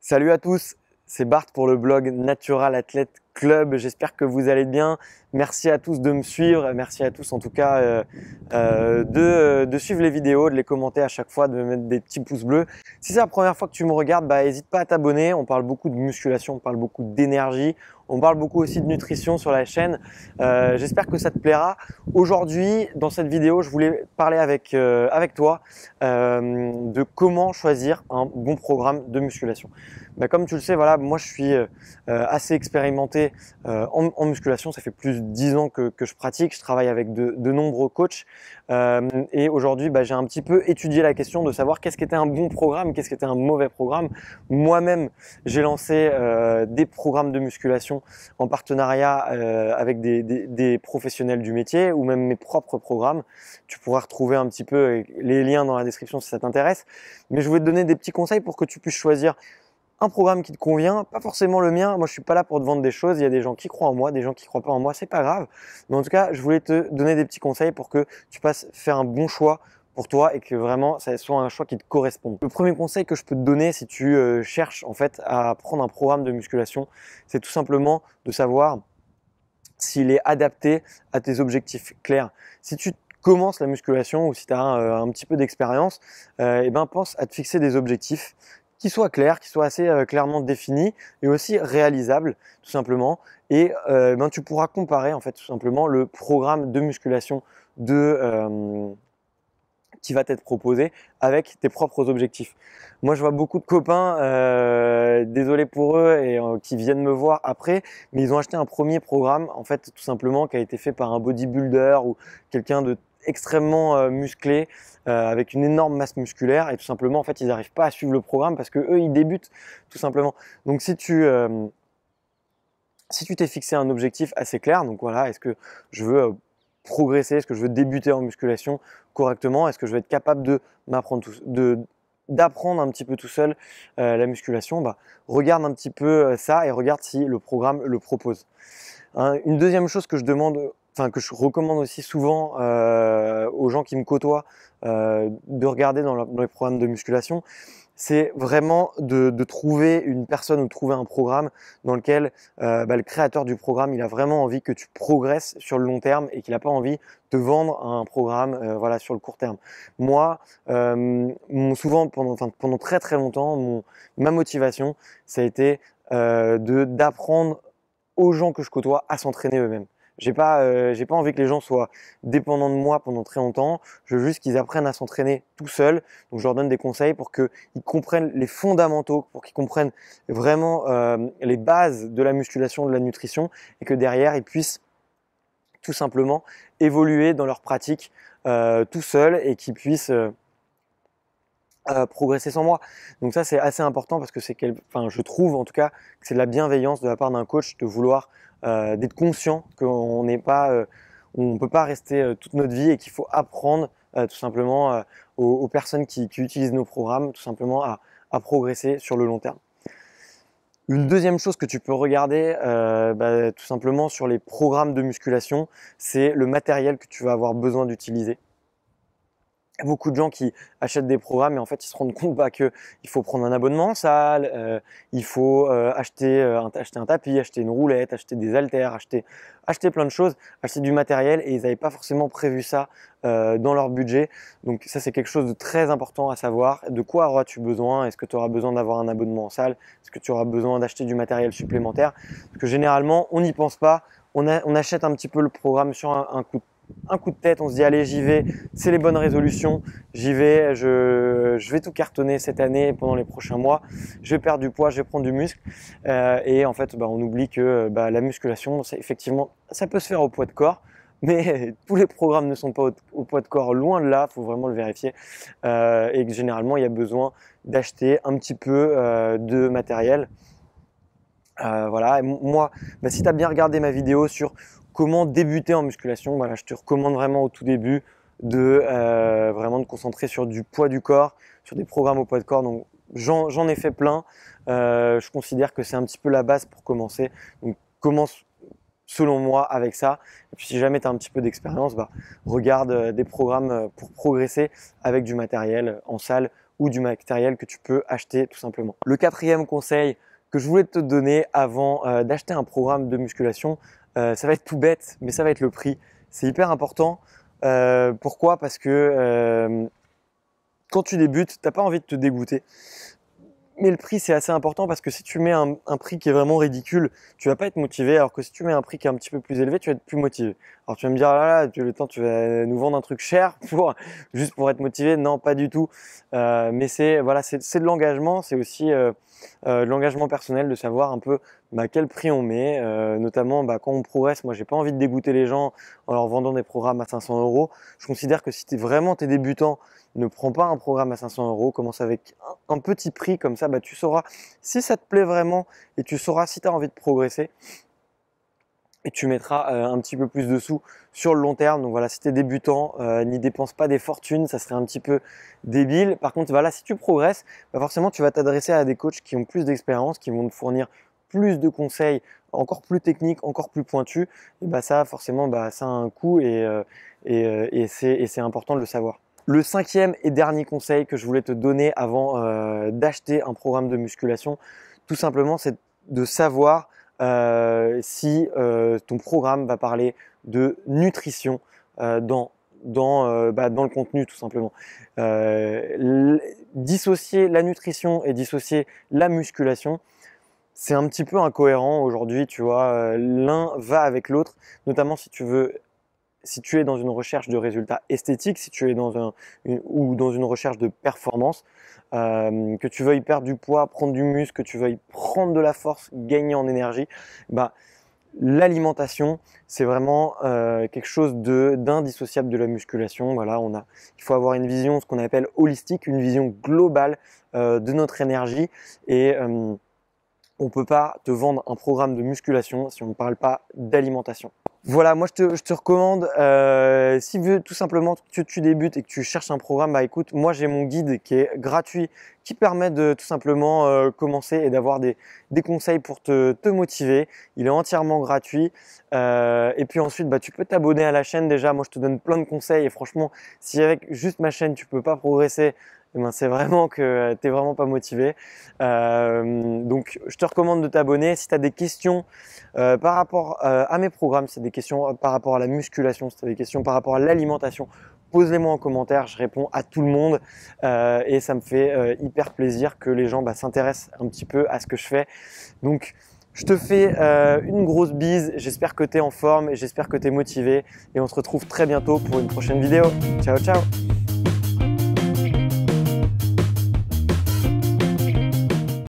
Salut à tous, c'est Bart pour le blog Natural Athlete Club. J'espère que vous allez bien. Merci à tous de me suivre. Merci à tous en tout cas de suivre les vidéos, de les commenter à chaque fois, de me mettre des petits pouces bleus. Si c'est la première fois que tu me regardes, n'hésite pas à t'abonner. On parle beaucoup de musculation, on parle beaucoup d'énergie, on parle beaucoup aussi de nutrition sur la chaîne. J'espère que ça te plaira. Aujourd'hui, dans cette vidéo, je voulais parler avec toi de comment choisir un bon programme de musculation. Comme tu le sais, voilà, moi je suis assez expérimenté en musculation. Ça fait plus de 10 ans que je pratique. Je travaille avec de nombreux coachs et aujourd'hui, j'ai un petit peu étudié la question de savoir qu'est-ce qu'était un bon programme, qu'est-ce qu'était un mauvais programme. Moi-même, j'ai lancé des programmes de musculation en partenariat avec des professionnels du métier ou même mes propres programmes. Tu pourras retrouver un petit peu les liens dans la description si ça t'intéresse. Mais je vais te donner des petits conseils pour que tu puisses choisir un programme qui te convient, pas forcément le mien. Moi, je suis pas là pour te vendre des choses. Il y a des gens qui croient en moi, des gens qui croient pas en moi. C'est pas grave. Mais en tout cas, je voulais te donner des petits conseils pour que tu passes faire un bon choix pour toi et que vraiment ça soit un choix qui te corresponde. Le premier conseil que je peux te donner si tu cherches en fait à prendre un programme de musculation, c'est tout simplement de savoir s'il est adapté à tes objectifs clairs. Si tu commences la musculation ou si tu as un petit peu d'expérience, pense à te fixer des objectifs qui soient clairs, qui soient assez clairement définis et aussi réalisables tout simplement. Et tu pourras comparer en fait tout simplement le programme de musculation qui va t'être proposé avec tes propres objectifs. Moi, je vois beaucoup de copains, désolé pour eux, et qui viennent me voir après, mais ils ont acheté un premier programme, en fait, tout simplement, qui a été fait par un bodybuilder ou quelqu'un de extrêmement musclé, avec une énorme masse musculaire, et tout simplement, en fait, ils n'arrivent pas à suivre le programme parce que eux, ils débutent, tout simplement. Donc, si tu t'es fixé un objectif assez clair, donc voilà, est-ce que je veux progresser, est-ce que je veux débuter en musculation correctement, est-ce que je vais être capable d'apprendre un petit peu tout seul la musculation, regarde un petit peu ça et regarde si le programme le propose. Une deuxième chose que que je recommande aussi souvent aux gens qui me côtoient de regarder dans les programmes de musculation, c'est vraiment de trouver une personne ou de trouver un programme dans lequel le créateur du programme, il a vraiment envie que tu progresses sur le long terme et qu'il n'a pas envie de te vendre un programme sur le court terme. Moi, souvent pendant très très longtemps, ma motivation, ça a été d'apprendre aux gens que je côtoie à s'entraîner eux-mêmes. J'ai pas envie que les gens soient dépendants de moi pendant très longtemps. Je veux juste qu'ils apprennent à s'entraîner tout seuls. Donc, je leur donne des conseils pour qu'ils comprennent les fondamentaux, pour qu'ils comprennent vraiment les bases de la musculation, de la nutrition, et que derrière, ils puissent tout simplement évoluer dans leur pratique tout seuls et qu'ils puissent progresser sans moi. Donc ça, c'est assez important parce que je trouve en tout cas que c'est de la bienveillance de la part d'un coach de vouloir d'être conscient qu'on n'est pas, on peut pas rester toute notre vie et qu'il faut apprendre tout simplement aux personnes qui utilisent nos programmes tout simplement à progresser sur le long terme. Une deuxième chose que tu peux regarder tout simplement sur les programmes de musculation, c'est le matériel que tu vas avoir besoin d'utiliser. Il y a beaucoup de gens qui achètent des programmes et en fait ils se rendent compte qu'il faut prendre un abonnement en salle, il faut acheter un tapis, acheter une roulette, acheter des haltères, acheter plein de choses, acheter du matériel et ils n'avaient pas forcément prévu ça dans leur budget. Donc ça c'est quelque chose de très important à savoir. De quoi auras-tu besoin? Est-ce que tu auras besoin d'avoir un abonnement en salle? Est-ce que tu auras besoin d'acheter du matériel supplémentaire? Parce que généralement on n'y pense pas, on achète un petit peu le programme sur un coup de tête, on se dit allez j'y vais, c'est les bonnes résolutions, j'y vais, je vais tout cartonner cette année pendant les prochains mois, je vais perdre du poids, je vais prendre du muscle et en fait on oublie que la musculation, effectivement ça peut se faire au poids de corps, mais tous les programmes ne sont pas au poids de corps, loin de là, il faut vraiment le vérifier et que généralement il y a besoin d'acheter un petit peu de matériel. Voilà, et moi, si tu as bien regardé ma vidéo sur comment débuter en musculation, je te recommande vraiment au tout début de vraiment te concentrer sur du poids du corps, sur des programmes au poids de corps. Donc j'en ai fait plein. Je considère que c'est un petit peu la base pour commencer. Donc commence selon moi avec ça. Et puis si jamais tu as un petit peu d'expérience, regarde des programmes pour progresser avec du matériel en salle ou du matériel que tu peux acheter tout simplement. Le quatrième conseil que je voulais te donner avant d'acheter un programme de musculation, ça va être tout bête, mais ça va être le prix. C'est hyper important. Pourquoi? Parce que quand tu débutes, tu n'as pas envie de te dégoûter. Mais le prix, c'est assez important parce que si tu mets un prix qui est vraiment ridicule, tu vas pas être motivé. Alors que si tu mets un prix qui est un petit peu plus élevé, tu vas être plus motivé. Alors tu vas me dire, ah là, le temps, tu vas nous vendre un truc cher juste pour être motivé. Non, pas du tout. Mais voilà, c'est de l'engagement. C'est aussi de l'engagement personnel de savoir un peu quel prix on met. Notamment quand on progresse. Moi, j'ai pas envie de dégoûter les gens en leur vendant des programmes à 500 euros. Je considère que si tu es vraiment débutant, ne prends pas un programme à 500 euros, commence avec un petit prix, comme ça tu sauras si ça te plaît vraiment et tu sauras si tu as envie de progresser et tu mettras un petit peu plus de sous sur le long terme. Donc voilà, si tu es débutant, n'y dépense pas des fortunes, ça serait un petit peu débile. Par contre, voilà, si tu progresses, forcément tu vas t'adresser à des coachs qui ont plus d'expérience, qui vont te fournir plus de conseils encore plus techniques, encore plus pointus. Et ça forcément ça a un coût et c'est important de le savoir. Le cinquième et dernier conseil que je voulais te donner avant d'acheter un programme de musculation, tout simplement, c'est de savoir si ton programme va parler de nutrition dans le contenu, tout simplement. Dissocier la nutrition et dissocier la musculation, c'est un petit peu incohérent aujourd'hui, tu vois. L'un va avec l'autre, notamment si tu es dans une recherche de résultats esthétiques, si tu es dans une recherche de performance, que tu veuilles perdre du poids, prendre du muscle, que tu veuilles prendre de la force, gagner en énergie, l'alimentation, c'est vraiment quelque chose d'indissociable de la musculation. Voilà, il faut avoir une vision, ce qu'on appelle holistique, une vision globale de notre énergie et on ne peut pas te vendre un programme de musculation si on ne parle pas d'alimentation. Voilà, moi je te recommande, si tout simplement que tu débutes et que tu cherches un programme, écoute, moi j'ai mon guide qui est gratuit, qui permet de tout simplement commencer et d'avoir des conseils pour te motiver. Il est entièrement gratuit. Et puis ensuite, tu peux t'abonner à la chaîne déjà. Moi je te donne plein de conseils et franchement, si avec juste ma chaîne tu peux pas progresser, c'est vraiment que tu n'es vraiment pas motivé. Donc je te recommande de t'abonner. Si tu as des questions par rapport à mes programmes, si tu as des questions par rapport à la musculation, si tu as des questions par rapport à l'alimentation, pose-les-moi en commentaire, je réponds à tout le monde et ça me fait hyper plaisir que les gens s'intéressent un petit peu à ce que je fais. Donc je te fais une grosse bise, j'espère que tu es en forme et j'espère que tu es motivé et on se retrouve très bientôt pour une prochaine vidéo. Ciao ciao.